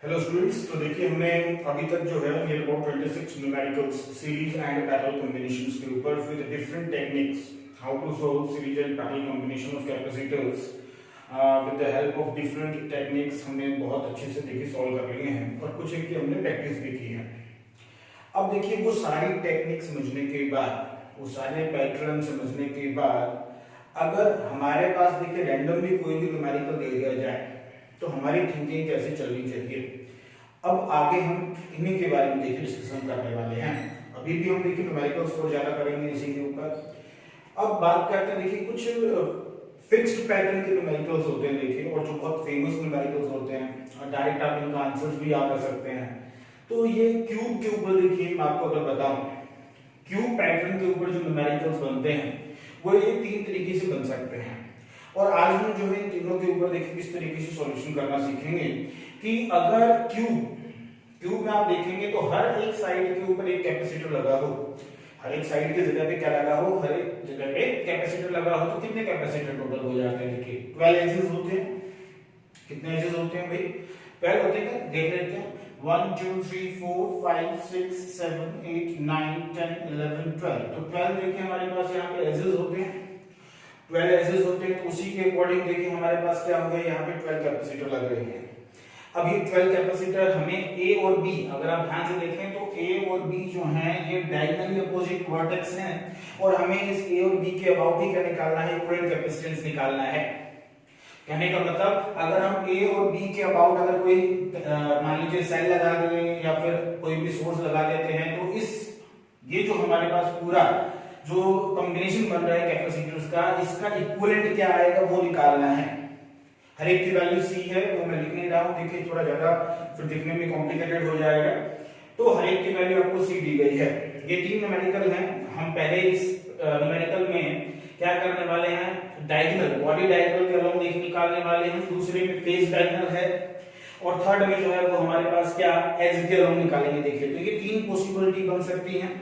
Hello students, तो देखिए हमने अभी तक जो है near about 26 numericals series and parallel combinations के ऊपर with different techniques how to solve series and parallel combination of capacitors with the help of different techniques हमने बहुत अच्छे से देखिए सॉल्व कर लिए हैं और कुछ एक की हमने प्रैक्टिस भी की है। अब देखिए वो सारी टेक्निक समझने के बाद, वो सारे पैटर्न समझने के बाद अगर हमारे पास देखिए रैंडमली कोई भी न्यूमेरिकल दे दिया जाए तो हमारी थिंकिंग कैसे चलनी चाहिए। अब आगे हम इन्हीं के बारे में देखिए डिस्कशन करने वाले हैं। अभी भी हम देखिए न्यूमेरिकल्स को ज्यादा करेंगे इसी के ऊपर। अब बात करते हैं देखिए कुछ फिक्स्ड पैटर्न के न्यूमेरिकल्स होते हैं देखिए, और जो बहुत फेमस न्यूमेरिकल्स होते हैं और डायरेक्ट आप इनका आंसर्स भी याद कर सकते हैं। तो ये क्यूब के ऊपर देखिए मैं आपको अगर बताऊं, क्यूब पैटर्न के ऊपर जो न्यूमेरिकल्स बनते हैं वो ये तीन तरीके से बन सकते हैं। और आज हम जो है इन तीनों के ऊपर देखिए किस तरीके से सॉल्यूशन करना सीखेंगे कि अगर क्यूब में आप देखेंगे तो हर एक साइड के ऊपर एक कैपेसिटर लगा हो, हर एक साइड की जगह पे क्या लगा हो, हर एक जगह पे कैपेसिटर लगा हो, तो कितने कैपेसिटर टोटल हो जाते हैं देखिए 12 एजेस होते हैं। कितने एजेस होते हैं भाई? 12 होते हैं। देख लेते हैं 1 2 3 4 5 6 7 8 9 10 11 12। तो 12 देखिए हमारे पास यहाँ पे एजेस होते हैं, 12 एजेस होते हैं। तो उसी के अकॉर्डिंग देखिए हमारे पास क्या हो गया, यहाँ पे 12 कैपेसिटर लग रहे हैं। अब ये 12 कैपेसिटर हमें ए और बी, अगर आप ध्यान से देखें तो ए और बी जो हैं ये डायगोनली अपोजिट वर्टेक्स हैं और हमें इस ए और बी के अबाउट ही क्या निकालना है, इक्विवेलेंट कैपेसिटेंस निकालना है। कहने का मतलब अगर हम ए और बी के अबाउट अगर कोई मान लीजिए सेल लगा दें या फिर कोई भी सोर्स लगा देते हैं तो ये जो हमारे पास पूरा जो कॉम्बिनेशन बन रहा है कैपेसिटर्स का, इसका इक्विवेलेंट क्या आएगा वो निकालना है। हर एक की वैल्यू सी है, वो मैं लिख नहीं रहा हूं, देखिए थोड़ा ज्यादा फिर दिखने में कॉम्प्लिकेटेड हो जाएगा। तो हर एक की वैल्यू आपको सी दी गई है। ये तीन न्यूमेरिकल हैं। हम पहले इस न्यूमेरिकल में क्या करने वाले हैं, डायगोनल बॉडी डायगोनल के अलोंग देखिए निकालने वाले हैं, दूसरे में फेस डायगोनल है और थर्ड में जो है वो हमारे पास क्या एज के अलोंग निकालेंगे। देखिए तो ये तीन पॉसिबिलिटी बन सकती हैं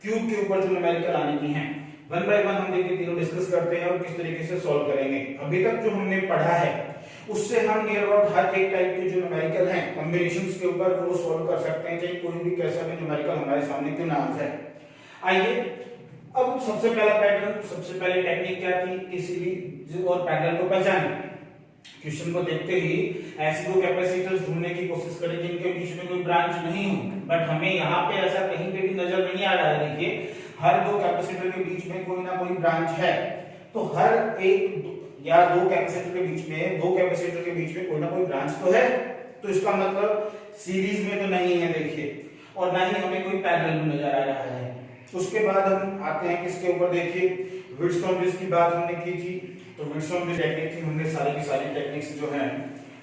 क्यूब के ऊपर जो न्यूमेरिकल आने की हैं। वन बाय वन हम देखिए तीनों डिस्कस करते हैं और किस तरीके से सॉल्व करेंगे। अभी तक जो हमने पढ़ा है उससे हम नियर अबाउट हर एक टाइप के जो न्यूमेरिकल हैं कॉम्बिनेशंस के ऊपर वो सॉल्व कर सकते हैं, चाहे कोई भी कैसा भी न्यूमेरिकल हमारे सामने क्यों ना आ जाए। आइए अब सबसे पहला पैटर्न, सबसे पहले टेक्निक क्या थी, किसी भी और पैटर्न को पहचाने। क्वेश्चन को देखते ही ऐसे दो कैपेसिटर्स ढूंढने की कोशिश करें जिनके बीच में कोई ब्रांच नहीं हो, बट हमें यहाँ पे ऐसा कहीं पे भी नजर नहीं आ रहा है। देखिए हर दो कैपेसिटर के बीच में कोई ना कोई ब्रांच है, तो हर एक या दो कैपेसिटर के बीच में, दो कैपेसिटर के बीच में कोई ना कोई ब्रांच तो है। तो इसका मतलब सीरीज में तो नहीं है देखिए, और ना ही हमें कोई पैरेलल में नजर आ रहा है। उसके बाद हम आते हैं किसके ऊपर, देखिए व्हिटस्टोन ब्रिज की बात हमने की थी। तो व्हिटस्टोन ब्रिज टेक्निक थी, हमने सारी की सारी टेक्निक्स जो हैं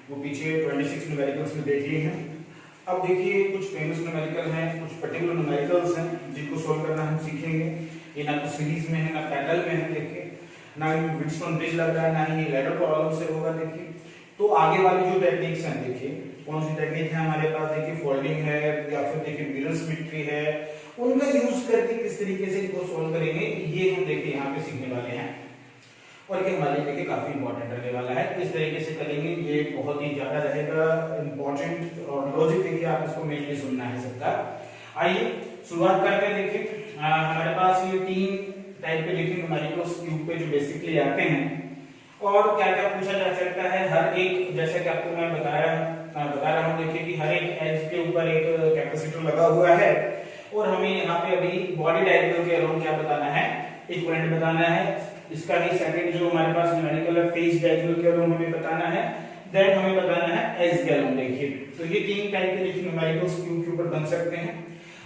वो पीछे 26 न्यूमेरिकल्स में देख ली हैं। अब देखिए कुछ फेमस न्यूमेरिकल हैं, कुछ पर्टिकुलर न्यूमेरिकल्स हैं जिनको सॉल्व करना हम सीखेंगे। ये ना तो सीरीज में है ना पैरेलल में है, देखिए ना ही व्हिटस्टोन ब्रिज लग रहा है, ना ही लैडर प्रॉब्लम से होगा। देखिए तो आगे वाली जो टेक्निक्स हैं, देखिए कौन सी टेक्निक है हमारे पास, देखिए फोल्डिंग है या फिर देखिए मिरर सिमेट्री है, उनका यूज करके किस तरीके से इनको सॉल्व करेंगे ये हम देखिए यहाँ पे सीखने वाले हैं। और ये हमारे लिए काफी इंपॉर्टेंट रहने वाला है। किस तरीके से करेंगे ये बहुत ही ज्यादा रहेगा इंपॉर्टेंट, और लॉजिक देखिए आप इसको मेनली सुनना है सबका। आइए शुरुआत करते हैं। देखिए हमारे पास ये तीन टाइप के देखिए न्यूमेरिकल्स क्यूब पे जो बेसिकली आते हैं, और क्या क्या पूछा जा सकता है। हर एक जैसे कि आपको मैं बता रहा हूँ, देखिए कि हर एक एज के ऊपर एक कैपेसिटर लगा हुआ है और हमें यहाँ पे अभी बॉडी डायगोनल के अराउंड क्या बताना है, इक्विवेलेंट बताना है। इसका ही सेकंड जो हमारे पास न्यूमेरिकल है फेस डायगोनल के अराउंड हमें बताना है, देन हमें बताना है एज के अराउंड। देखिए तो ये तीन टाइप के देखिए न्यूमेरिकल्स क्यूब के ऊपर बन सकते हैं।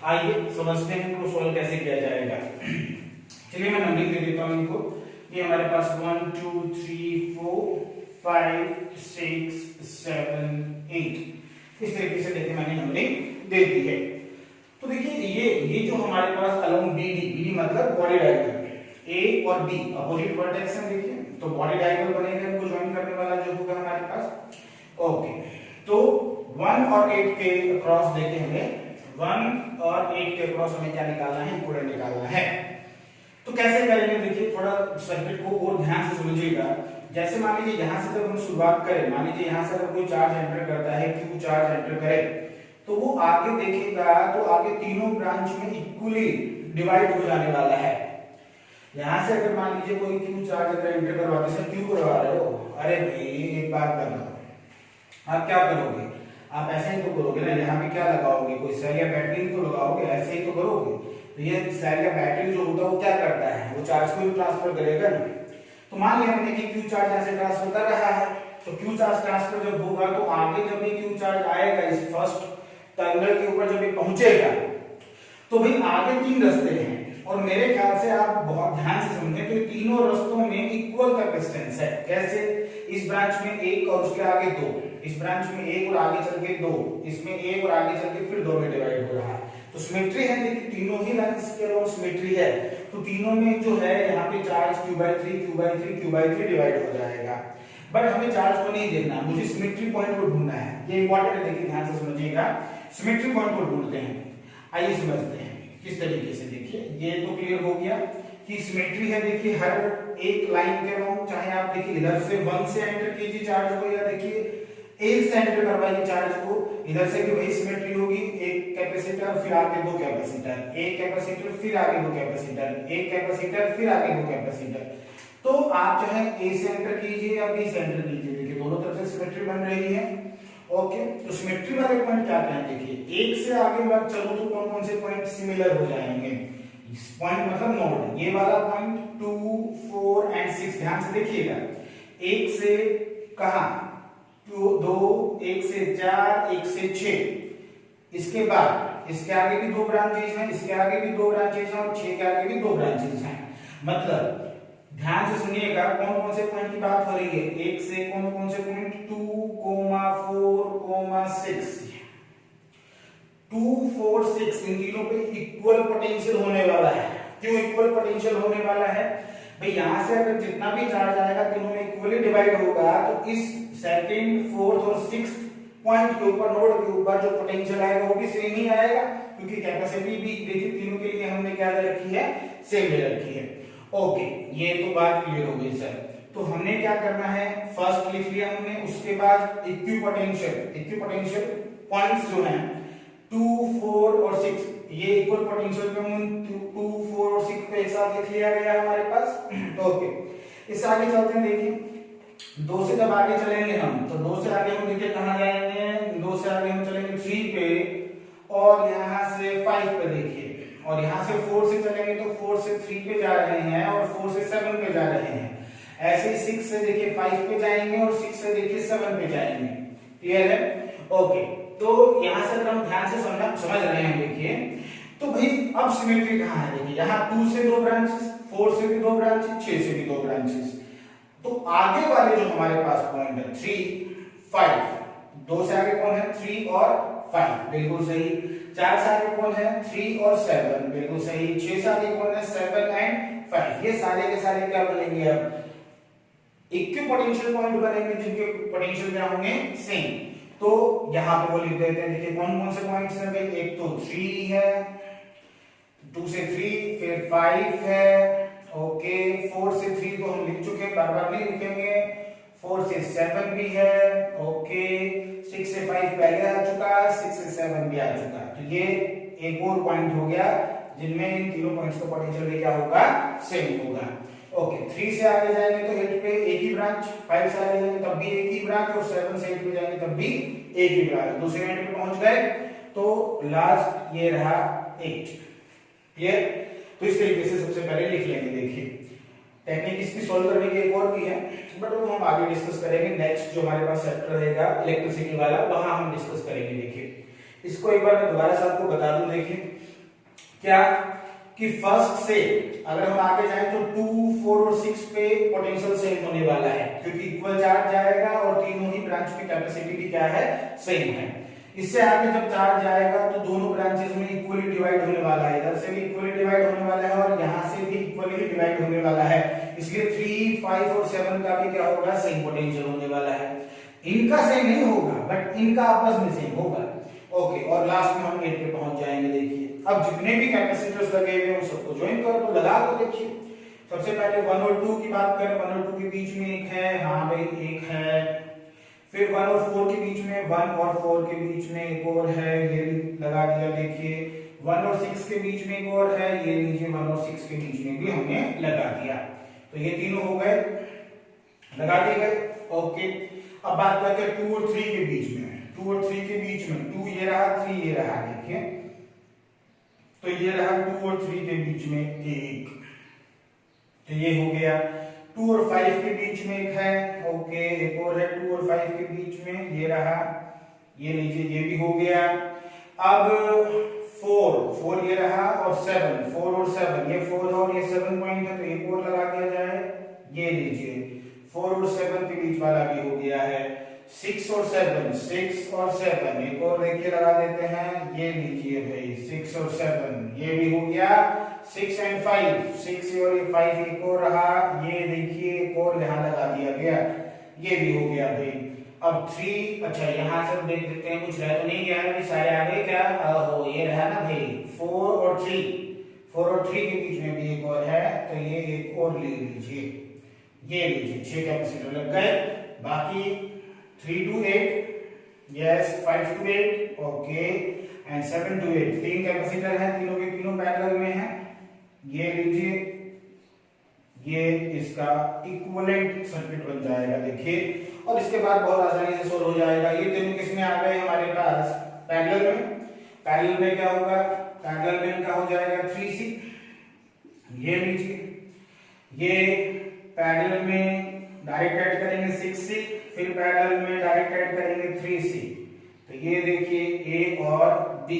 आइए समझते हैं इनको सॉल्व कैसे किया जाएगा। चलिए मैं नंबरिंग दे देता हूं इनको। ये हमारे पास 1 2 3 4 5 6 7 8 इस तरीके से देखिए मैंने नंबरिंग दे दी है। तो देखिए ये जो हमारे पास अलोंग बीडी मतलब बॉडी डायगोनल, ए और बी अपोजिट वर्टेक्स हैं। देखिए तो बॉडी डायगोनल बनेगा, इनको ज्वाइन करने वाला जो होगा हमारे पास। ओके तो 1 और 8 के अक्रॉस देखिए हमें 1 और 8 के अक्रॉस हमें क्या निकालना है, इक्विवेलेंट निकालना है। तो कैसे करेंगे देखिए, थोड़ा सर्किट को और ध्यान से समझिएगा। जैसे मान लीजिए यहाँ से जब हम शुरुआत करें, मान लीजिए यहाँ से अगर कोई चार्ज एंटर करता है, क्यू चार्ज एंटर करे, तो वो आगे देखेगा तो आगे तीनों ब्रांच में इक्वली डिवाइड हो जाने वाला है। यहाँ से अगर मान लीजिए कोई क्यू चार्ज अगर एंटर करवाते हैं, क्यू करवा रहे हो, अरे भाई एक बात करना, आप क्या करोगे, आप ऐसे ही तो करोगे ना, यहाँ पे क्या लगाओगे, कोई सेल या बैटरी तो लगाओगे, ऐसे ही तो करोगे। तो ये सेल या बैटरी जो होता है वो क्या करता है, वो चार्ज को ट्रांसफर करेगा ना। तो मान लिया हमने कि क्यू चार्ज ऐसे ट्रांसफर कर रहा है, तो क्यू चार्ज ट्रांसफर जब होगा तो आगे जब ये क्यू चार्ज आएगा इस फर्स्ट टर्मिनल के ऊपर जब ये पहुंचेगा, तो भाई आगे तीन रास्ते हैं, और मेरे ख्याल से आप बहुत ध्यान से समझें तो तीनों रास्तों में इक्वल कैपेसिटेंस है। कैसे, इस ब्रांच में एक और उसके आगे दो, इस ब्रांच में एक और आगे चल के दो, इसमें एक और आगे चल के फिर दो में डिवाइड हो रहा है। तो सिमेट्री है, देखिए तीनों ही लाइंस के अलोंग सिमेट्री है, तो तीनों में जो है यहाँ पे charge q/3 q/3 q/3 divide हो जाएगा। बट हमें चार्ज को नहीं देखना, मुझे सिमेट्री पॉइंट को ढूंढना है, ये इंपॉर्टेंट है, देखिए ध्यान से समझिएगा। सिमेट्री पॉइंट को ढूंढते हैं, आइए समझते हैं किस तरीके से। देखिए ये तो क्लियर हो गया कि सिमेट्री है, देखिए हर एक लाइन के अलोंग, चाहे आप देखिए इधर से 1 से एंटर कीजिए चार्ज को, या देखिए 1 से एंटर करवाइए चार्ज को, इधर से भी वही सिमेट्री होगी, एक कैपेसिटर फिर आगे दो कैपेसिटर, एक कैपेसिटर फिर आगे दो कैपेसिटर, एक कैपेसिटर फिर आगे दो कैपेसिटर। तो आप चाहे ए से एंटर कीजिए या बी से एंटर कीजिए, देखिए दोनों तरफ से सिमेट्री बन रही है। ओके, तो सिमेट्री वाले पॉइंट क्या क्या है, देखिए एक से आगे मैं चलूं तो कौन कौन से पॉइंट सिमिलर हो जाएंगे, इस पॉइंट मतलब नोड, ये वाला पॉइंट 2 4 एंड 6, ध्यान से देखिएगा, एक से कहां 2, एक से 4, एक से 6, इसके बाद इसके आगे भी दो ब्रांचेस हैं, इसके आगे भी दो ब्रांचेस हैं, और 6 के आगे भी दो ब्रांचेस हैं। मतलब ध्यान से सुनिएगा कौन कौन से पॉइंट की बात हो रही है, एक से कौन कौन से पॉइंट 2, 4, 6, 2, 4, 6, इन तीनों पे इक्वल पोटेंशियल होने वाला है। क्यों इक्वल पोटेंशियल होने वाला है भाई, यहां से अगर जितना भी चार्ज आएगा तीनों में इक्वली डिवाइड होगा, तो इस सेकंड, फोर्थ और सिक्स्थ पॉइंट के ऊपर, नोड के ऊपर जो पोटेंशियल आएगा वो भी सेम ही आएगा, क्योंकि कैपेसिटी भी देखिए तीनों के लिए हमने क्या दे रखी है, सेम दे रखी है। ओके, ये तो बात क्लियर हो गई सर। तो हमने क्या करना है, फर्स्ट लिख लिया हमने, उसके बाद इक्विपोटेंशियल पॉइंट्स जो हैं 2, 4 और 6, ये इक्वल पोटेंशियल पे हम 2, 4 और 6 को एक साथ लिख लिया गया हमारे पास। ओके, इससे आगे चलते हैं, देखिए 2 से जब आगे चलेंगे हम, तो 2 से आगे हम देखिए कहां जाएंगे, 2 से आगे हम चलेंगे 3 पे, और यहां से 5 पे देखिए, और यहां से 4 से चलेंगे तो 4 से 3 पे जा रहे हैं, और 4 से 7 पे जा रहे हैं। ऐसे 6 से देखिए 5 पे जाएंगे, और 6 से देखिए 7 पे जाएंगे। क्लियर है? ओके, तो यहां से हम ध्यान से समझ रहे हैं, देखिए तो भाई अब सिमेट्री कहां है, देखिए यहां 2 से दो ब्रांचेस, 4 से भी दो ब्रांचेस, 6 से भी दो ब्रांचेस। तो आगे वाले जो हमारे पास पॉइंट है 3, 5, 2 से आगे कौन है 3 और 5, बिल्कुल सही। 4 से आगे कौन है 3 और 7, बिल्कुल सही। 6 से आगे कौन है 7 एंड 5, ये सारे के सारे क्या बनेंगे, अब इक्विपोटेंशियल पॉइंट बनेंगे, जिनके पोटेंशियल क्या होंगे, सेम। तो यहां पे वो लिख देते हैं, देखिए कौन कौन से पॉइंट्स हैं भाई, एक तो 3 है, 2 से 3, फिर 5 है, ओके, 4 से 3 तो हम लिख चुके हैं, बार बार नहीं लिखेंगे, 4 से 7 भी है, ओके, 6 से 5 पहले आ चुका, 6 से 7 भी आ चुका। तो ये एक और पॉइंट हो गया जिनमें इन तीनों पॉइंट्स का पोटेंशियल क्या होगा, सेम होगा। ओके, 3 से आगे जाएंगे तो 8 पे एक ही ब्रांच, 5 से आगे जाएंगे तब भी एक ही ब्रांच, और 7 से 8 पे जाएंगे तब भी एक ही ब्रांच। दूसरे एंड पे पहुंच गए तो लास्ट ये रहा 8। क्लियर? तो इस तरीके से सबसे पहले लिख लेंगे। देखिए टेक्निक इसकी सॉल्व करने की एक और भी है, बट वो हम आगे डिस्कस करेंगे। नेक्स्ट जो हमारे पास चैप्टर रहेगा इलेक्ट्रिसिटी वाला, वहां हम डिस्कस करेंगे। देखिए इसको एक बार मैं दोबारा से आपको बता दूं, देखिए क्या कि फर्स्ट से अगर हम आगे जाएं तो 2, 4 और 6 पे पोटेंशियल सेम होने वाला है, क्योंकि इक्वल चार्ज जाएगा और तीनों ही ब्रांच की कैपेसिटी भी क्या है, सेम है। इससे आगे जब चार्ज जाएगा तो दोनों ब्रांचेस में इक्वली डिवाइड होने वाला है, इधर से भी इक्वली डिवाइड होने वाला है और यहां से भी इक्वली डिवाइड होने वाला है। इसलिए 3, 5 और 7 का भी क्या होगा, सेम पोटेंशियल होने वाला है। इनका सेम नहीं होगा बट इनका आपस में सेम होगा। ओके, और लास्ट में हम 8 पे पहुंच जाएंगे। देखिए अब जितने भी कैपेसिटर्स लगे हुए हैं सबको ज्वाइन कर तो लगा दो। देखिए सबसे पहले 1 और 2 की बात करें, 1 और 2 के बीच में एक है, हाँ भाई एक है। फिर 1 और 4 के बीच में, 1 और 4 के बीच में एक और है, ये भी लगा दिया। देखिए 1 और 6 के बीच में एक और है, ये लीजिए 1 और 6 के बीच में भी हमने लगा दिया। तो ये तीनों हो गए, लगा दिए गए। ओके, अब बात करते हैं 2 और 3 के बीच में। 2 और 3 के बीच में 2 ये रहा, 3 ये रहा। देखिए तो ये रहा 2 और 3 के बीच में एक, तो ये हो गया। 2 और 5 के बीच में एक है, ओके एक और है 2 और 5 के बीच में, ये रहा, ये लीजिए ये भी हो गया। अब 4 ये रहा और 7, 4 और 7, ये 4 और ये 7 पॉइंट है, तो एक और लगा दिया जाए, ये लीजिए 4 और 7 के बीच वाला भी हो गया है। 6 और 7, 6 और 7 एक और देखिए लगा देते हैं, ये लीजिए भाई 6 और 7, ये भी हो गया। 6 एंड 5, 6 और ये 5 एक और रहा, ये देखिए एक और यहाँ लगा दिया गया, ये भी हो गया भाई। अब 3, अच्छा यहाँ से देख लेते हैं कुछ रह तो नहीं गया है, सारे आ गए क्या? ओहो ये रहा ना भाई 4 और 3, 4 और 3 के बीच में भी एक और है, तो ये एक और ले लीजिए, ये लीजिए 6 कैपेसिटर लग गए। बाकी 3 to 8, yes 5 to 8, okay and 7 to 8, 3 capacitor है, तीनों के तीनों पैरेलल में हैं, ये लीजिए, ये इसका इक्विवेलेंट सर्किट बन जाएगा। देखिए और इसके बाद बहुत आसानी से सोल्व हो जाएगा। ये तीनों किसमें आ गए हमारे पास? पैरेलल में। पैरेलल में क्या होगा? पैरेलल में इनका हो जाएगा 3C, ये लीजिए, ये पैरेलल में डायरेक्ट ऐड करेंगे 6C, फिर पैरेलल में डायरेक्ट ऐड करेंगे 3C, तो ये देखिए A और B,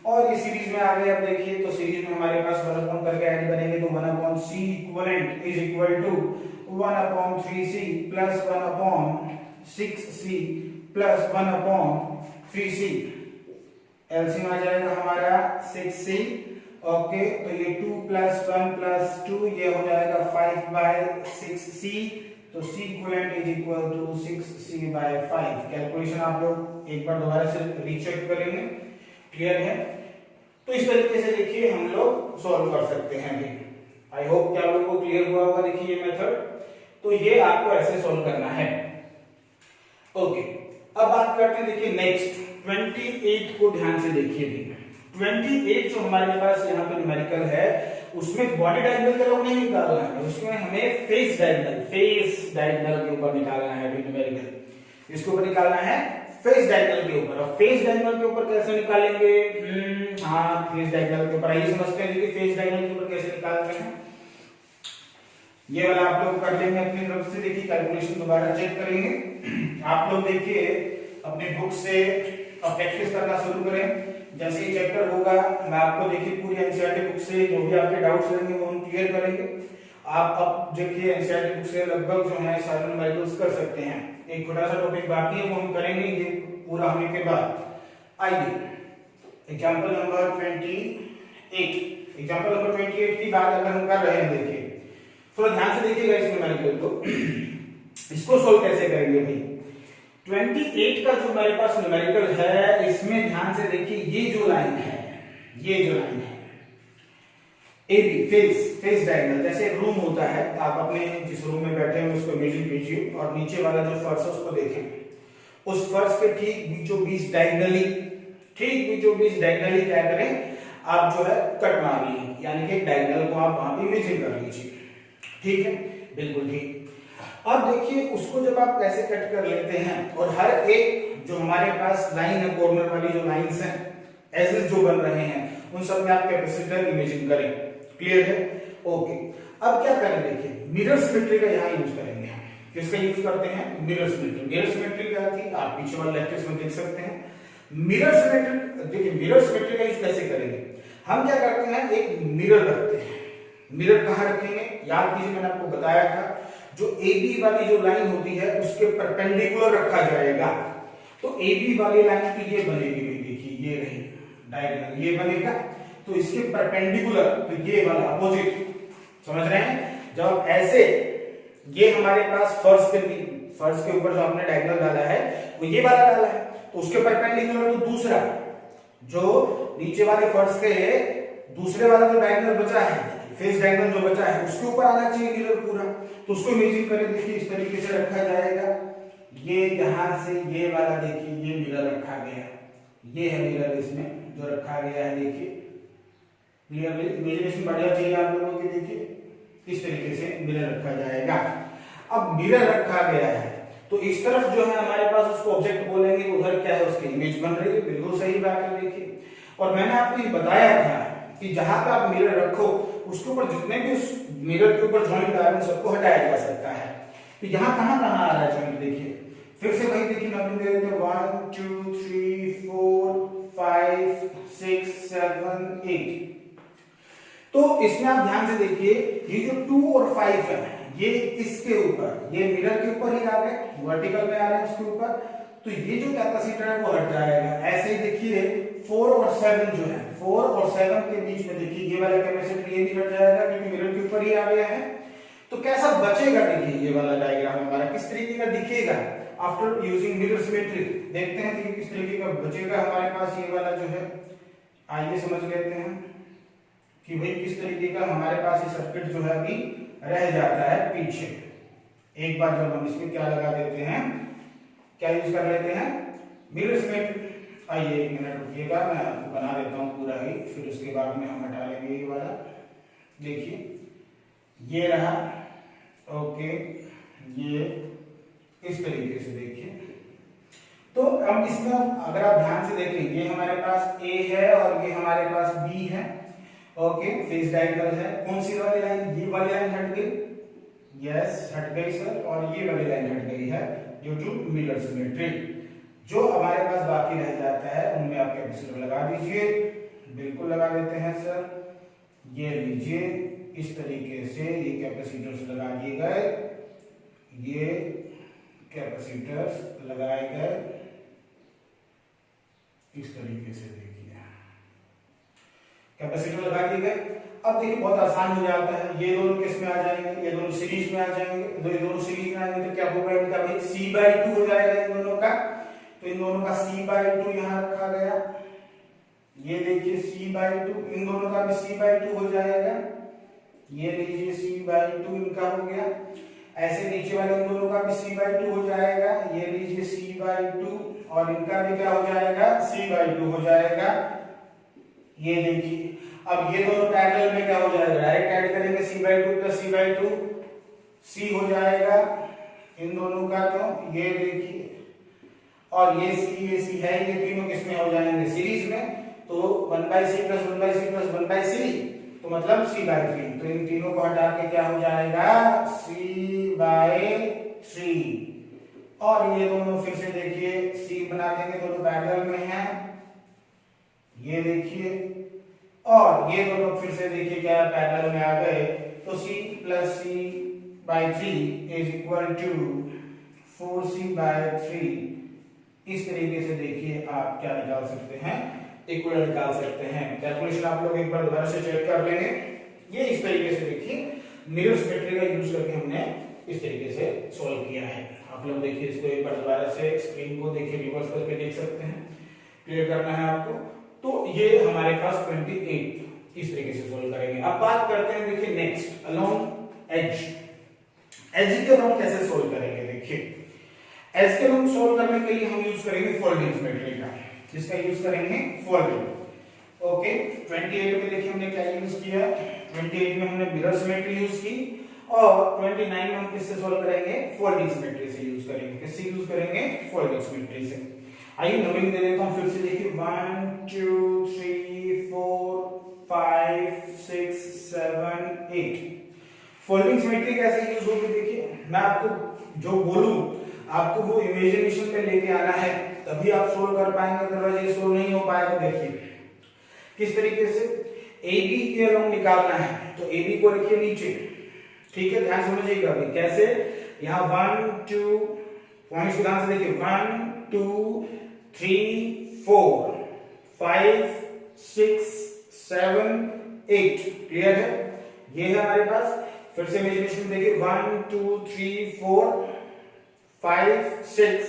और इस सीरीज में आ गए। अब देखिए तो सीरीज में हमारे पास 1 अपॉन करके ऐड करेंगे तो 1 upon C equivalent is equal to 1 upon 3C plus 1 upon 6C plus 1 upon 3C, LCM आ जाएगा हमारा 6C, ओके तो ये 2 प्लस 1 प्लस 2, ये हो जाएगा 5 बाय 6C, तो C equivalent is equal to 6C by 5। Calculation आप लोग एक बार दोबारा से रीचेक करेंगे, क्लियर है? तो इस तरीके से देखिए हम लोग सॉल्व कर सकते हैं। आई होप कि आप लोगों को क्लियर हुआ होगा। देखिए ये मेथड, तो ये आपको ऐसे सॉल्व करना है। ओके, अब बात करते हैं, देखिए नेक्स्ट 28 को ध्यान से देखिए। 28 जो हमारे पास यहाँ पे न्यूमेरिकल है, उसमें बॉडी डायगोनल का लोग नहीं निकालना है, उसमें हमें फेस डायगोनल के ऊपर निकालना है न्यूमेरिकल, इसके ऊपर निकालना है फेस डायगोनल के ऊपर। और फेस डायगोनल के ऊपर कैसे निकालेंगे? हाँ फेस डायगोनल के ऊपर आइए समझते हैं। देखिए फेस डायगोनल के ऊपर कैसे निकालते हैं, ये वाला आप लोग कर लेंगे अपनी तरफ से। देखिए कैलकुलेशन दोबारा चेक करेंगे आप लोग। देखिए अपने बुक से प्रैक्टिस करना शुरू करें। जैसे ही चैप्टर होगा मैं आपको देखिए पूरी एनसीईआरटी बुक से जो भी आपके डाउट्स रहेंगे वो हम क्लियर करेंगे। आप अब देखिए एनसीईआरटी बुक से लगभग जो है सारे न्यूमेरिकल्स कर सकते हैं। एक छोटा सा टॉपिक बाकी है वो हम करेंगे ये पूरा होने के बाद। आइए एग्जांपल नंबर 28 की बात अगर हम कर रहे हैं, देखिए थोड़ा ध्यान से देखिएगा इस न्यूमेरिकल को। इसको सोल्व कैसे करेंगे भाई? 28 का जो हमारे पास न्यूमेरिकल है, इसमें ध्यान से देखिए ये जो लाइन है, ये जो लाइन है AB फेस डायगोनल, जैसे रूम होता है, आप अपने जिस रूम में बैठे हैं उसको इमेजिन कीजिए और नीचे वाला जो फर्श है उसको देखें। उस फर्श के ठीक बीचों बीच डायगोनली क्या करें आप जो है कट मारिए, यानी कि डायगोनल को आप वहां पे इमेजिन कर लीजिए। ठीक है, बिल्कुल ठीक। अब देखिए उसको जब आप ऐसे कट कर लेते हैं और हर एक जो हमारे पास लाइन है, कॉर्नर वाली जो लाइंस हैं, एजेस जो बन रहे हैं, उन सब में आप कैपेसिटर इमेजिन करें। क्लियर है? ओके, अब क्या करें? देखिए मिरर सिमेट्री का यहाँ यूज करेंगे। किसका यूज करते हैं? मिरर सिमेट्री क्या थी आप पीछे वाले लेक्चर्स में देख सकते हैं। मिरर सिमेट्री, देखिए मिरर सिमेट्री का यूज कैसे करेंगे? हम क्या करते हैं, एक मिरर रखते हैं। मिरर कहाँ रखेंगे? याद कीजिए मैंने आपको बताया था, जो AB वाली जो लाइन होती है उसके परपेंडिकुलर रखा जाएगा। तो AB वाली लाइन तो ये बनेगी, देखिए ये रही डायगोनल, ये बनेगा, तो इसके परपेंडिकुलर तो ये वाला अपोजिट, समझ रहे हैं? जब ऐसे ये हमारे पास फर्श के ऊपर जो आपने डायगोनल डाला है वो ये वाला डाला है, तो उसके परपेंडिकुलर तो दूसरा जो नीचे वाले फर्श के दूसरे वाला जो डायगोनल बचा है फेस डायगोनल जो बचा है उसके ऊपर आना चाहिए मिरर पूरा, तो उसको इमेजिन करें, देखिए इस तरीके से रखा जाएगा, ये यहां से ये वाला देखिए ये मिरर रखा गया, ये है मिरर इसमें जो रखा गया है, देखिए क्लियरली इमेजिनेशन बढ़िया चाहिए आप लोगों की, देखिए इस तरीके से मिरर रखा जाएगा। अब मिरर रखा गया है तो इस तरफ जो है हमारे पास उसको ऑब्जेक्ट बोलेंगे, उधर क्या है उसकी इमेज बन रही है, बिल्कुल सही बात है। देखिए और मैंने आपको ये बताया था कि जहां पे आप मिरर रखो उसके ऊपर जितने भी उस मिरर के ऊपर जॉइंट आ रहे हैं सबको हटाया जा सकता है। तो यहाँ कहाँ कहाँ आ रहा है जॉइंट, देखिए फिर से वही देखिए नंबर दे देते हैं 1 2 3 4 5 6 7 8। तो इसमें आप ध्यान से देखिए ये जो 2 और 5 है ये इसके ऊपर, ये मिरर के ऊपर ही आ गए, वर्टिकल में आ रहे हैं उसके ऊपर, तो ये जो कैपेसिटर है वो हट जाएगा। ऐसे ही देखिए 4 और 7 जो है 4 और 7 के बीच में देखिए ये वाला कैपेसिटर ये भी हट जाएगा क्योंकि मिरर के ऊपर ही आ गया है। तो कैसा बचेगा, देखिए ये वाला डायग्राम हमारा किस तरीके का दिखेगा आफ्टर यूजिंग मिरर सिमेट्री, देखते हैं कि किस तरीके का बचेगा हमारे पास ये वाला जो है। आइए समझ लेते हैं कि भाई किस तरीके का हमारे पास ये सर्किट जो है अभी रह जाता है पीछे। एक बार जब हम इसमें क्या लगा देते हैं, क्या यूज कर लेते हैं, मिरर सिमेट्री। आइए एक मिनट रुकिएगा, मैं आपको बना देता हूं पूरा ही, फिर उसके बाद में हम हटा लेंगे ये वाला। देखिए ये रहा, ओके ये इस तरीके से देखिए। तो अब इसमें अगर आप ध्यान से देखें ये हमारे पास ए है और ये हमारे पास बी है, ओके फेस डायगोनल है। कौन सी वाली लाइन, ये वाली लाइन हट गई, यस हट गई सर, और ये वाली लाइन हट गई है ड्यू टू मिरर सिमेट्री। जो हमारे पास बाकी रह जाता है उनमें आप कैपेसिटर लगा दीजिए, बिल्कुल लगा देते हैं सर। ये लीजिए इस तरीके से ये कैपेसिटर्स लगा दिए गए, ये कैपेसिटर्स लगाए गए इस तरीके से, देखिए कैपेसिटर लगा दिए गए। अब देखिए बहुत आसान हो जाता है, ये दोनों किस में आ जाएंगे, ये दोनों सीरीज में आ जाएंगे, ये दोनों सीरीज में आएंगे तो क्या होगा इनका भाई C/2 हो जाएगा इन दोनों का। तो इन दोनों का C/2 यहां रखा गया, ये देखिए C/2, इन दोनों का भी C/2 हो जाएगा, ये लीजिए C/2 इनका हो गया। ऐसे नीचे वाले इन दोनों का भी C/2 हो जाएगा, ये लीजिए C/2, और इनका भी क्या हो जाएगा C/2 हो जाएगा, ये देखिए। अब ये दोनों पैरेलल में क्या हो जाएगा, डायरेक्ट ऐड करेंगे C/2 प्लस C/2, C हो जाएगा इन दोनों का, तो ये देखिए, और ये C है, ये तीनों किसमें हो जाएंगे सीरीज में, तो 1/C plus 1/C plus 1/C, तो मतलब C/3। तो इन तीनों को हटा के क्या हो जाएगा C/3, और ये दोनों फिर से देखिए C बना देंगे, दोनों पैरेलल में हैं, ये देखिए, और ये दोनों फिर से देखिए क्या पैरेलल में आ गए, तो C plus C/3 is equal to 4C/3। इस तरीके से देखिए आप क्या निकाल सकते हैं, इक्वल निकाल सकते हैं। कैलकुलेशन आप लोग एक बार दोबारा से चेक कर लेंगे। ये इस तरीके से देखिए मिरर सिमेट्री का यूज करके हमने इस तरीके से सॉल्व किया है। आप लोग देखिए इसको एक बार दोबारा से स्क्रीन को देखिए रिवर्स करके देख सकते हैं, क्लियर करना है आपको। तो ये हमारे पास 28 इस तरीके से सोल्व करेंगे। अब बात करते हैं देखिए नेक्स्ट अलोंग एज। एज के अलोंग कैसे सोल्व करेंगे, देखिए एज के अलोंग सोल्व करने के लिए हम यूज करेंगे फोल्डिंग सिमेट्री का, जिसका यूज करेंगे फोल्डिंग। ओके 28 में देखिए हमने क्या यूज किया, 28 में हमने मिरर सिमेट्री यूज की, और 29 में हम किससे सोल्व करेंगे, फोल्डिंग सिमेट्री से यूज करेंगे। किससे यूज करेंगे, फोल्डिंग सिमेट्री से। आइए नंबरिंग दे देता हूं फिर से, देखिए 1 2 3 4 5 6 7 8। फोल्डिंग सिमेट्री कैसे यूज होगी, देखिए मैं आपको जो बोलूं आपको वो इमेजिनेशन में लेके आना है, तभी आप सोल्व कर पाएंगे, अदरवाइज ये सोल्व नहीं हो पाएगा। देखिए किस तरीके से AB के अलोंग निकालना है, तो AB को रखिए नीचे, ठीक है, ध्यान समझिएगा भाई कैसे। यहाँ 1 2 पॉइंट्स को ध्यान से देखिए, 1 2 3 4 5 6 7 8, क्लियर है। ये है हमारे पास, फिर से इमेजिनेशन देखिए 1 2 3 4 5 6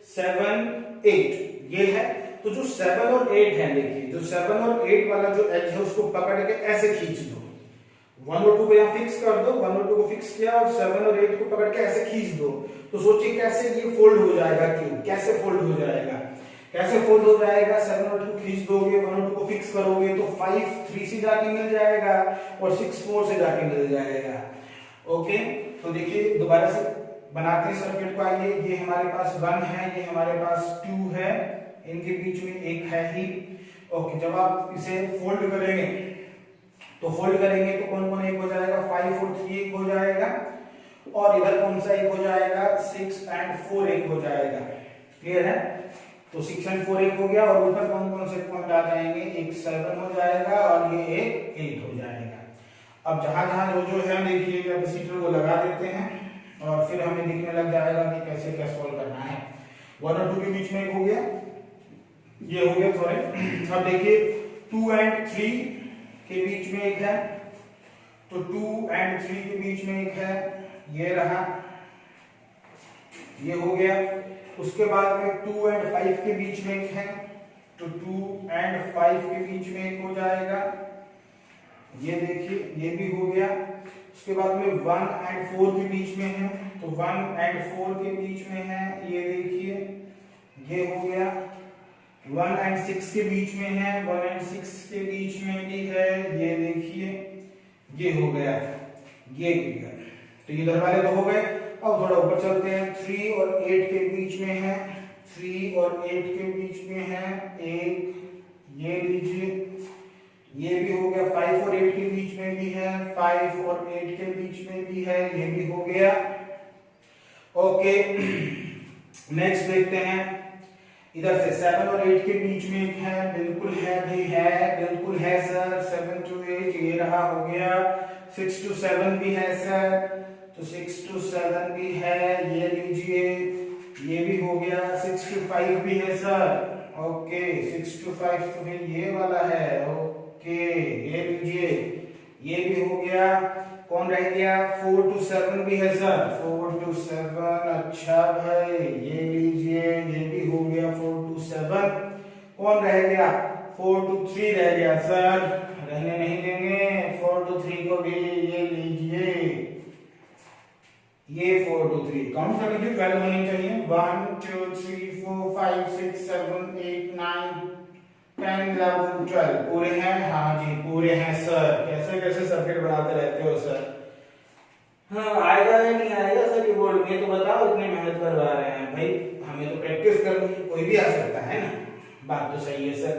7 8, ये है। तो जो 7 और 8 है, देखिए जो 7 और 8 वाला जो एज है उसको पकड़ के ऐसे खींच दो, 1 और 2 को यहाँ फिक्स कर दो, 1 और 2 को फिक्स किया और 7 और 8 को पकड़ के ऐसे खींच दो। तो सोचिए कैसे ये फोल्ड हो जाएगा, क्यूब कैसे फोल्ड हो जाएगा, कैसे फोल्ड हो जाएगा। 7 और 2 खींच दोगे, 1 और 2 को फिक्स करोगे तो 5 3 से जाके मिल जाएगा और 6 4 से जाके मिल जाएगा। ओके, तो देखिए दोबारा से बनाते हैं सर्किट को। आइए, ये हमारे पास 1 है, ये हमारे पास 2 है, इनके बीच में एक है ही। ओके, जब आप इसे फोल्ड करेंगे तो कौन कौन एक हो जाएगा, 5 और 3 एक हो जाएगा और इधर कौन सा एक हो जाएगा, 6 एंड 4 एक हो जाएगा। क्लियर है? तो 6 एंड 4 एक हो गया और ऊपर कौन कौन से पॉइंट आ जाएंगे, एक 7 हो जाएगा और ये एक 8 हो जाएगा। अब जहां जहां जो है देखिए कैपेसिटर को लगा देते हैं और फिर हमें दिखने लग जाएगा कि कैसे क्या सॉल्व करना है। 1 और 2 के बीच में एक हो गया, ये हो गया सॉरी। अब देखिए 2 एंड 3 के बीच में एक है, तो 2 एंड 3 के बीच में एक है, ये रहा, ये हो गया। उसके बाद में 2 एंड 5 के बीच में एक है, तो 2 एंड 5 के बीच में एक हो जाएगा, ये देखिए ये भी हो गया। उसके बाद में 1 एंड 4 के बीच में है, तो 1 एंड 4 के बीच में है, ये देखिए ये हो गया। 1 एंड 6 के बीच में है, 1 एंड 6 के बीच में भी है, ये देखिए ये हो गया, ये क्लियर। तो ये इधर वाले तो हो गए। अब थोड़ा ऊपर चलते हैं, 3 और 8 के बीच में है, 3 और 8 के बीच में है एक, ये लीजिए ये भी हो गया। 5 और 8 के बीच में भी है, 5 और 8 के बीच में भी है, ये भी हो गया। ओके, नेक्स्ट देखते हैं, इधर से 7 और 8 के बीच में एक है, बिल्कुल है भाई, है बिल्कुल है सर। 7 to 8 ये रहा, हो गया। 6 to 7 भी है सर, तो 6 to 7 भी है, ये लीजिए ये भी हो गया। 6 to 5 भी है सर, ओके 6 to 5 तो फिर ये वाला है, ओके ये लीजिए ये भी हो गया। कौन रह गया, 4 to 7 भी है सर, 4 to 7, अच्छा भाई ये लीजिए ये भी हो गया 4 to 7। कौन रह गया, 4 to 3 रह गया सर, रहने नहीं देंगे 4 to 3 को भी, ये लीजिए ये 4 to 3। काउंट कर लीजिए, 12 होनी चाहिए। 1 2 3 4 5 6 7 8 9 10 11 12 पूरे हैं, हाँ जी पूरे हैं सर। कैसे कैसे सर्किट बनाते रहते हो सर, हाँ आएगा या नहीं आएगा सर ये बोर्ड में, तो बताओ इतनी मेहनत करवा रहे हैं भाई, हमें तो प्रैक्टिस करनी है, कोई भी आ सकता है ना, बात तो सही है सर।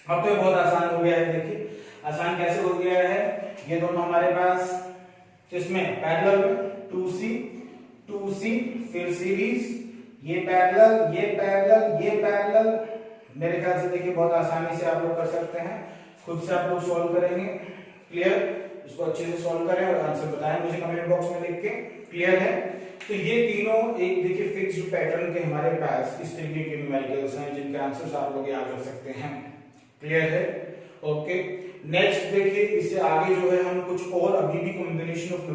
अब तो बहुत आसान हो गया है, देखिए आसान कैसे हो गया है। ये दोनों हमारे पास इसमें पैरेलल में 2C फिर सीरीज, ये पैरेलल ये पैरेलल ये पैरेलल। मेरे ख्याल से देखिए बहुत आसानी से आप लोग कर सकते हैं, खुद से आप लोग सॉल्व करेंगे। क्लियर, इसको अच्छे से सॉल्व करें और आंसर बताएं मुझे कमेंट बॉक्स में लिख के। क्लियर है, तो ये तीनों एक देखिए फिक्स्ड पैटर्न के हमारे पास इस तरीके के न्यूमेरिकल्स हैं जिनके आंसर्स आप लोग याद रख सकते हैं। क्लियर है, ओके। नेक्स्ट देखिए इससे आगे जो है हम कुछ और अभी भी कॉम्बिनेशन ऑफ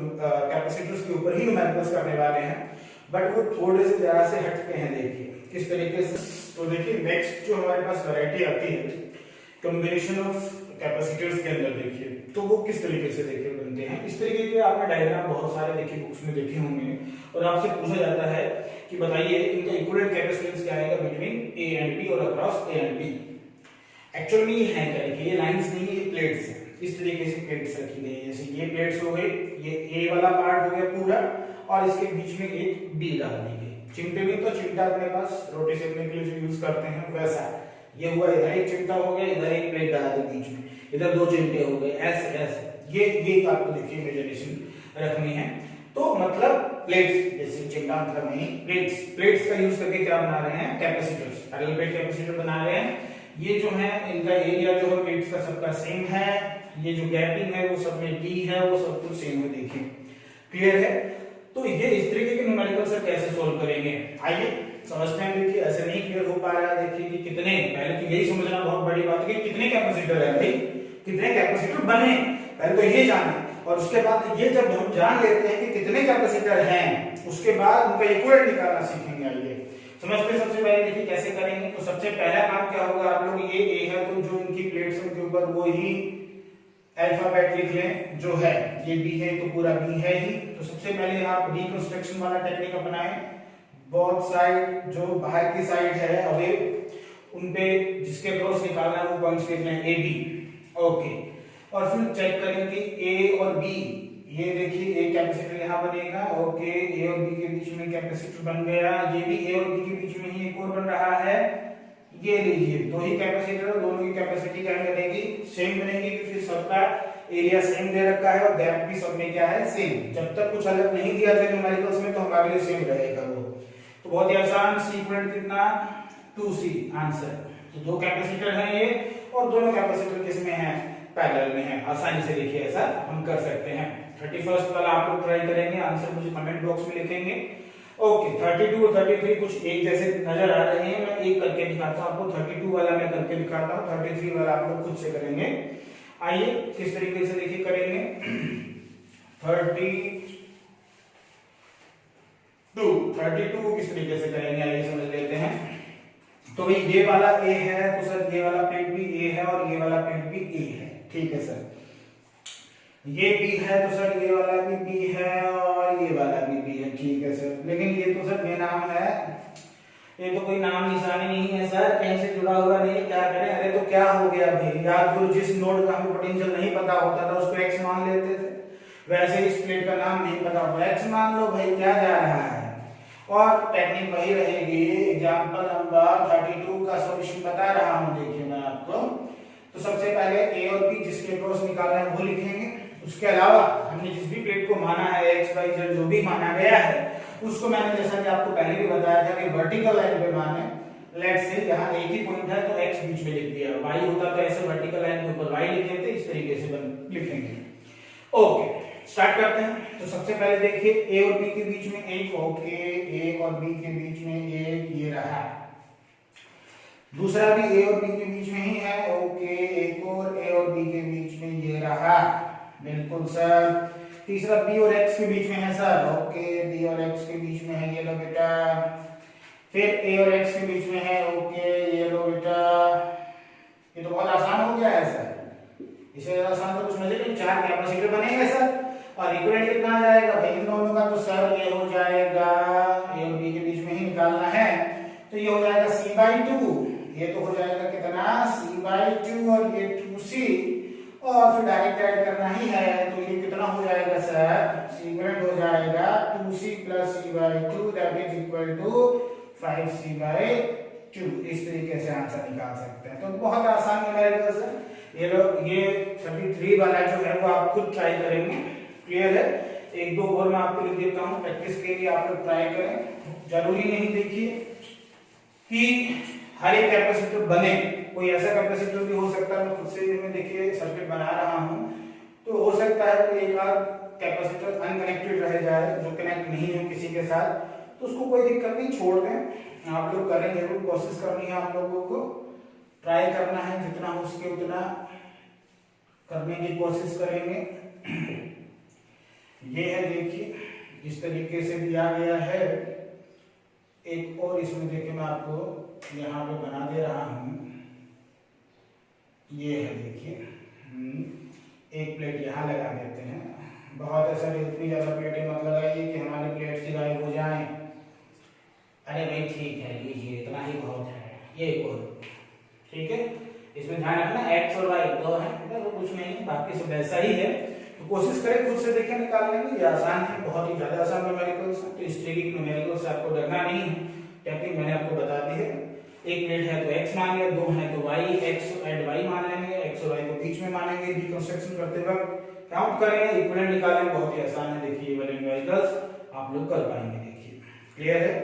कैपेसिटर्स के ऊपर ही न्यूमेरिकल्स करने वाले हैं, बट वो थोड़े से जरा से हटके हैं, देखिए किस तरीके से। तो देखिए नेक्स्ट जो हमारे पास वैरायटी आती है कॉम्बिनेशन ऑफ कैपेसिटर्स के अंदर, देखिए तो वो किस तरीके से देखिए बनते हैं। इस तरीके के आपने डायग्राम बहुत सारे देखिए बुक्स में देखे होंगे और आपसे पूछा जाता है कि बताइए इनका इक्विवेलेंट कैपेसिटेंस क्या आएगा बिटवीन ए एंड बी और across A and B. Actual में ये है क्या, देखिए ये लाइंस नहीं ये प्लेट्स हैं, इस तरीके से प्लेट्स रखी गई है। जैसे ये प्लेट्स हो गई, ये ए वाला पार्ट हो गया पूरा और इसके बीच में एक बी डाल दी गई। चिमटे में तो चिमटा अपने पास रोटी सेकने के लिए जो यूज करते हैं वैसा ये हुआ, इधर एक चिमटा हो गया, इधर एक प्लेट डाल दी बीच में, इधर दो चिमटे हो गए, ऐसे ऐसे ये आपको देखिए इमेजिनेशन रखनी है। तो मतलब प्लेट्स, जैसे चिमटा मतलब नहीं, प्लेट्स का यूज करके क्या बना रहे हैं, कैपेसिटर्स, पैरेलल प्लेट कैपेसिटर बना रहे हैं। ये जो है इनका एरिया जो है प्लेट्स का सबका सेम है, ये जो गैपिंग है वो सब में डी है, वो सब कुछ सेम है, देखिए क्लियर है। तो ये इस तरीके के न्यूमेरिकल से कैसे सोल्व करेंगे, आइए समझते हैं। देखिए ऐसे नहीं क्लियर हो पा रहा है, देखिए कि कितने, पहले तो यही समझना बहुत बड़ी बात है कि कितने कैपेसिटर है भाई, कितने कैपेसिटर बने, पहले तो ये जाने, और उसके बाद ये जब हम जान लेते हैं कि कितने कैपेसिटर हैं, उसके बाद उनका इक्विवेलेंट निकालना सीखेंगे। आइए समझते हैं। सबसे पहले देखिए कैसे करेंगे। तो सबसे पहला काम क्या होगा, आप लोग ये ए है तो जो इनकी प्लेट्स के ऊपर वो ही अल्फाबेट लिख लें जो है, ये बी है तो पूरा बी है ही। तो सबसे पहले आप रिकंस्ट्रक्शन वाला टेक्निक अपनाएं। बोथ साइड, जो बाहर की साइड है अवे, उन पे जिसके क्रॉस निकालना है वो पॉइंट्स लिख लें, ए बी। ओके, और फिर चेक करें कि ए और बी, ये देखिए एक कैपेसिटर यहाँ बनेगा। ओके, ए और बी के बीच में कैपेसिटर बन गया। ये भी ए और बी के बीच में ही एक और बन रहा है। ये लीजिए, दो ही कैपेसिटर, दोनों की कैपेसिटी क्या बनेगी, सेम बनेगी, क्योंकि सबका एरिया सेम दे रखा है और गैप भी सब में क्या है, सेम। जब तक कुछ अलग नहीं दिया जाए न्यूमेरिकल्स में तो हमारे लिए सेम रहेगा वो। तो बहुत ही आसान, सी इक्वल कितना, 2c आंसर। तो दो कैपेसिटर हैं ये, और दोनों कैपेसिटर किसमें है, पैरेलल में है। आसानी से देखिए ऐसा हम कर सकते हैं। 31st वाला आप लोग ट्राई करेंगे, आंसर मुझे कमेंट बॉक्स में लिखेंगे। ओके, 32 और 33 कुछ एक जैसे नजर आ रहे हैं, मैं एक करके दिखाता हूं आपको। 32 वाला मैं करके दिखाता हूं, 33 वाला आप लोग खुद से करेंगे। आइए किस तरीके से देखिए करेंगे। 32 किस तरीके से करेंगे, आइए समझ लेते हैं। तो भाई ये वाला ए है तो सर ये वाला प्लेट भी ए है और ये वाला प्लेट भी ए है, ठीक है सर। ये बी है तो सर ये वाला भी बी है और ये वाला भी बी है, ठीक है सर। लेकिन ये तो सर बेनाम है, ये तो कोई नाम निशानी नहीं है सर, कहीं से जुड़ा हुआ नहीं, क्या करें। अरे तो क्या हो गया भाई, याद करो जिस नोड का हमें पोटेंशियल नहीं पता होता था उसको एक्स मान लेते थे, वैसे इस प्लेट का नाम नहीं पता होता, एक्स मान लो भाई, क्या जा रहा है। और टेक्निक वही रहेगी। एग्जांपल नंबर 32 का सॉल्यूशन बता रहा हूं, देखिए मैं आपको। तो सबसे पहले ए और बी जिसके क्रॉस निकालना है वो लिखेंगे। उसके अलावा हमने जिस भी प्लेट को माना है, एक्स वाई जेड जो भी माना गया है, उसको मैंने जैसा कि आपको पहले भी बताया था कि वर्टिकल लाइन पे माने। लेट्स से यहाँ एक ही पॉइंट है तो एक्स बीच में लिख दिया, वाई होता तो ऐसे वर्टिकल लाइन के ऊपर वाई लिखे थे, इस तरीके से लिखेंगे। ओके, स्टार्ट करते हैं। तो सबसे पहले देखिए ए और बी के बीच में एक, ओके, ए और बी के बीच में एक, ये रहा। दूसरा भी ए और बी के बीच में ही है, ओके, एक और ए और बी के बीच में ये रहा, बिल्कुल सर। तीसरा बी और एक्स के बीच में है सर, ओके, बी और एक्स के बीच में है, ये लो बेटा। फिर ए और एक्स के बीच में है, ओके, ये लो बेटा। ये तो बहुत आसान हो गया है सर, इसे ज्यादा आसान तो कुछ नजर नहीं। चार कैपेसिटर बनेंगे सर, और इक्विवेलेंट कितना आ जाएगा भाई इन दोनों का, तो सर ये हो जाएगा, ए और बी के बीच में ही निकालना है, तो ये हो जाएगा c/2। ये तो हो जाएगा कितना, c/2, और ये 2c, और फिर डायरेक्ट ऐड करना ही है, तो ये कितना हो जाएगा सर, सीक्वेंट हो जाएगा 2c + c/2 that is equal to 5c/2। इस तरीके से आंसर निकाल सकते हैं। तो बहुत आसान न्यूमेरिकल सर। ये लोग, ये 33 वाला जो है वो आप खुद ट्राई करेंगे, क्लियर है। एक दो और मैं आपको लिख देता हूं प्रैक्टिस के लिए, आप लोग ट्राई करें। जरूरी नहीं देखिए कि हर एक कैपेसिटर बने, कोई ऐसा कैपेसिटर भी हो सकता है, मैं खुद से मैं देखिए सर्किट बना रहा हूं, तो हो सकता है कोई एक आध कैपेसिटर अनकनेक्टेड रह जाए, जो कनेक्ट नहीं है किसी के साथ, तो उसको कोई दिक्कत नहीं, छोड़ दें। आप लोग करें जरूर, कोशिश करनी है आप लोगों को, ट्राई करना है, जितना हो सके उतना करने की कोशिश करेंगे। ये है देखिए, इस तरीके से दिया गया है। एक और इसमें देखिए मैं आपको यहाँ पे बना दे रहा हूं, ये है देखिए, एक प्लेट यहाँ लगा देते हैं। बहुत ऐसा इतनी ज्यादा प्लेटें मत लगाइए कि हमारी प्लेट से गायब हो जाए। अरे भाई ठीक है, लीजिए, इतना ही बहुत है, ये एक और, ठीक है। इसमें ध्यान रखना एक्स और वाई दो है, वो कुछ नहीं, बाकी सब ऐसा ही है। तो कोशिश करें खुद से देखें निकालने की, ये आसान है, बहुत ही ज्यादा आसान न्यूमेरिकल्स। तो इस तरीके की न्यूमेरिकल्स से आपको डरना नहीं है, टेक्निक मैंने आपको बता दी है। एक प्लेट है तो x मान लिया, दो है तो y, x एंड y मान लेंगे, x और y को बीच में मानेंगे। रिकंस्ट्रक्शन करते वक्त काउंट करेंगे, इक्विवेलेंट निकालेंगे, बहुत ही आसान है। देखिए ये वाले न्यूमेरिकल्स आप लोग कर पाएंगे, देखिए क्लियर है।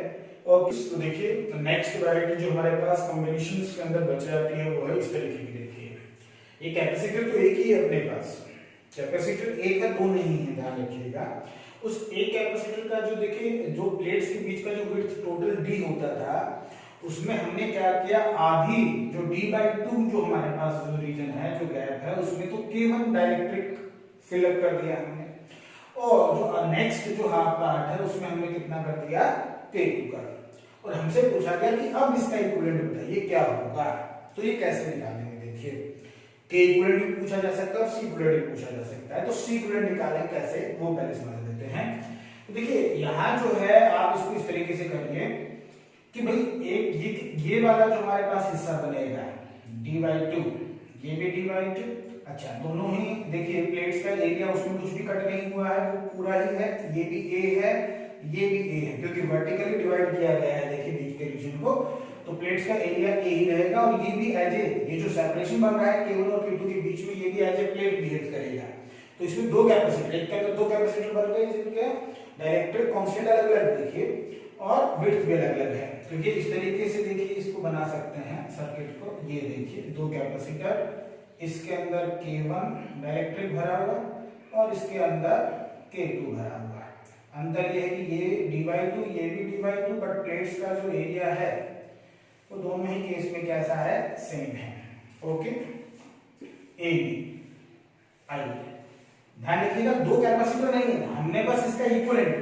और तो देखिए तो नेक्स्ट वैरायटी जो हमारे पास कॉम्बिनेशंस के अंदर बच जाती है वो है इस तरीके की। देखिए ये कैपेसिटर तो एक ही है अपने पास, कैपेसिटर एक है, दो नहीं है, ध्यान रखिएगा। उस एक कैपेसिटर का जो देखिए जो प्लेट्स के बीच का जो विड्थ टोटल d होता था, उसमें हमने क्या किया, आधी जो d/2 जो हमारे पास जो रीजन है, जो गैप है, उसमें तो केवल डाइलेक्ट्रिक फिलअप कर दिया हमने, और जो नेक्स्ट जो हाफ पार्ट है उसमें हमने कितना कर दिया, K2 का। और हमसे पूछा गया कि अब इसका इक्विवेलेंट बताइए क्या होगा। तो ये कैसे निकालेंगे, देखिए के इक्विवेलेंट भी पूछा जा सकता है और सी इक्विवेलेंट भी पूछा जा सकता है। तो सी इक्विवेलेंट निकालें कैसे वो पहले समझ लेते हैं। तो देखिए यहाँ जो है आप इसको इस तरीके से करिए कि भाई एक ये वाला जो हमारे पास हिस्सा बनेगा d/2, ये भी d/2। अच्छा दोनों ही देखिए प्लेट्स का एरिया उसमें कुछ भी कट नहीं हुआ है, वो पूरा ही है। ये भी a है, ये भी a है, क्योंकि वर्टिकली डिवाइड किया गया है देखिए बीच के रीजन को। तो प्लेट्स का एरिया a ही रहेगा और ये भी एज ए, ये जो सेपरेशन बन रहा है K1 और K2 के बीच में, ये भी एज ए प्लेट बिहेव करेगा। तो इसमें दो कैपेसिटर, एक के अंदर दो कैपेसिटर बन गए जिनके डायरेक्ट्रिक कांस्टेंट अलग अलग देखिए और विड्थ भी अलग अलग है। तो ये इस तरीके से देखिए इसको बना सकते हैं सर्किट को। ये देखिए दो कैपेसिटर, इसके अंदर K1 डायरेक्ट्रिक भरा हुआ और इसके अंदर K2 भरा हुआ। अंदर ये है कि ये d/2, ये भी d/2, बट प्लेट्स का जो एरिया है वो दोनों ही केस में कैसा है, सेम है। ओके ए बी आई, ध्यान रखिएगा दो कैपेसिटर नहीं है, हमने बस इसका इक्विवेलेंट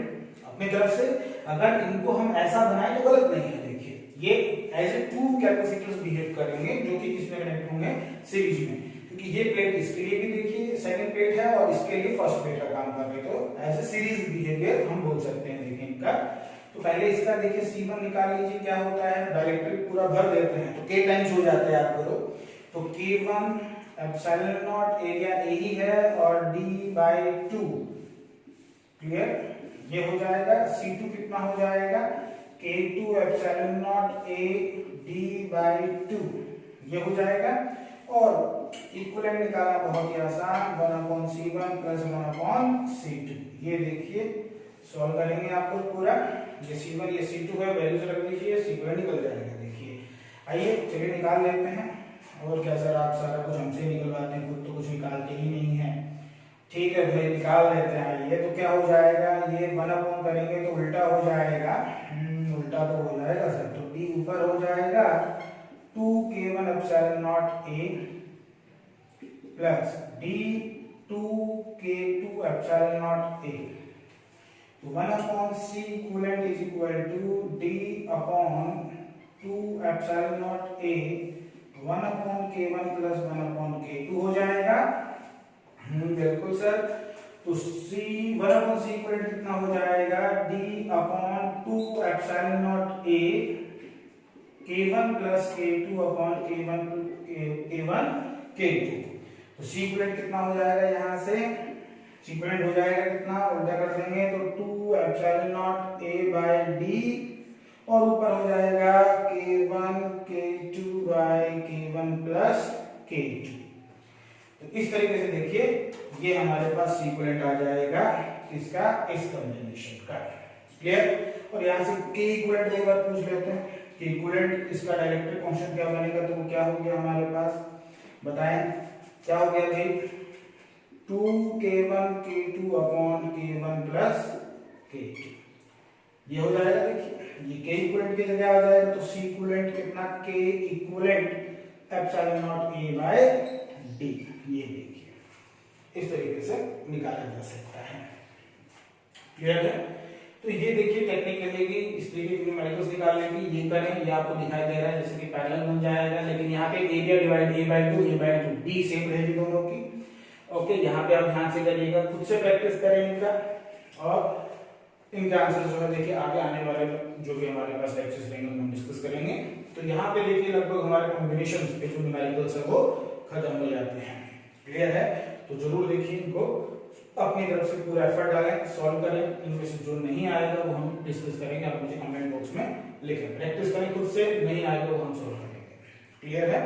अपनी तरफ से, अगर इनको हम ऐसा बनाए तो गलत नहीं है। देखिए ये as a two capacitors behave करेंगे जो कि किसमें कनेक्ट होंगे, सीरीज में, क्योंकि ये प्लेट इसके लिए भी देखिए सेकंड प्लेट है और इसके लिए फर्स्ट प्लेट का काम कर रहे हैं। तो एज ए सीरीज बिहेवियर हम बोल सकते हैं देखिए इनका। तो पहले इसका देखिए C1 निकाल लीजिए, क्या होता है, डायरेक्ट्रिक पूरा भर देते हैं तो K टाइम्स हो जाता है, आप करो तो K1 epsilon not, area A ही है और d/2, क्लियर, ये हो जाएगा। C2 कितना हो जाएगा, K2 epsilon naught A d/2, ये हो जाएगा। और इक्विवेलेंट निकालना बहुत ही आसान, 1/C1 + 1/C2। ये देखिए सॉल्व करेंगे आपको पूरा, ये C1 ये C2 है, वैल्यूज रख लीजिए, C निकल जाएगा। देखिए आइए चलिए निकाल लेते हैं। और क्या सर आप सारा कुछ हमसे निकलवाते हैं, खुद तो कुछ निकालते ही नहीं है। ठीक है भाई निकाल लेते हैं। आइए तो क्या हो जाएगा, ये 1 करेंगे तो उल्टा हो जाएगा, उल्टा तो हो जाएगा सर, तो d ऊपर हो जाएगा 2K1 epsilon naught A plus d2K2 epsilon naught A। तो 1/C equivalent is equal to d/2 epsilon naught A 1/K1 + 1/K2 हो जाएगा। बिल्कुल सर। तो 1/C इक्विवेलेंट कितना हो जाएगा, d/2 epsilon naught A K1 + K2/K1 K2। तो C इक्विवेलेंट कितना हो जाएगा, यहाँ से C इक्विवेलेंट हो जाएगा कितना, उल्टा कर देंगे तो 2 एप्सिलॉन नॉट A/D और ऊपर हो जाएगा K1 K2/K1 + K2। तो इस तरीके से देखिए ये हमारे पास C इक्विवेलेंट आ जाएगा इसका, इस कॉम्बिनेशन का, क्लियर। और यहाँ से K इक्विवेलेंट एक बार पूछ लेते हैं कि इक्विवेलेंट इसका डायरेक्ट्रिक कांस्टेंट क्या बनेगा। तो वो क्या हो गया हमारे पास, बताएं क्या हो गया भाई, 2K1 K2/K1 + K2, ये हो जाएगा। देखिए ये K इक्विवेलेंट की जगह आ जाएगा, तो C इक्विवेलेंट कितना, K equivalent epsilon not A/D। ये देखिए इस तरीके से निकाला जा सकता है, क्लियर है। तो ये देखिए टेक्निक रहेगी इस तरीके की न्यूमेरिकल्स निकालने की। ये करें, ये आपको दिखाई दे रहा है जैसे कि पैरेलल बन जाएगा, लेकिन यहाँ पे area divide A/2 D same रहेगी दोनों की। ओके यहाँ पे आप ध्यान से करिएगा, खुद से प्रैक्टिस करें इनका, और इनके आंसर जो है देखिए आगे आने वाले जो भी हमारे पास लेक्चर्स रहेंगे हम डिस्कस करेंगे। तो यहाँ पे देखिए लगभग हमारे कॉम्बिनेशन पे जो न्यूमेरिकल्स है वो खत्म हो जाते हैं, क्लियर है। तो जरूर देखिए इनको, अपनी तरफ से पूरा एफर्ट डालें, सॉल्व करें। इनमें से जो नहीं आएगा वो हम डिस्कस करेंगे, आप मुझे कमेंट बॉक्स में लिखें। प्रैक्टिस करें खुद से, नहीं आएगा वो हम सॉल्व करेंगे, क्लियर है।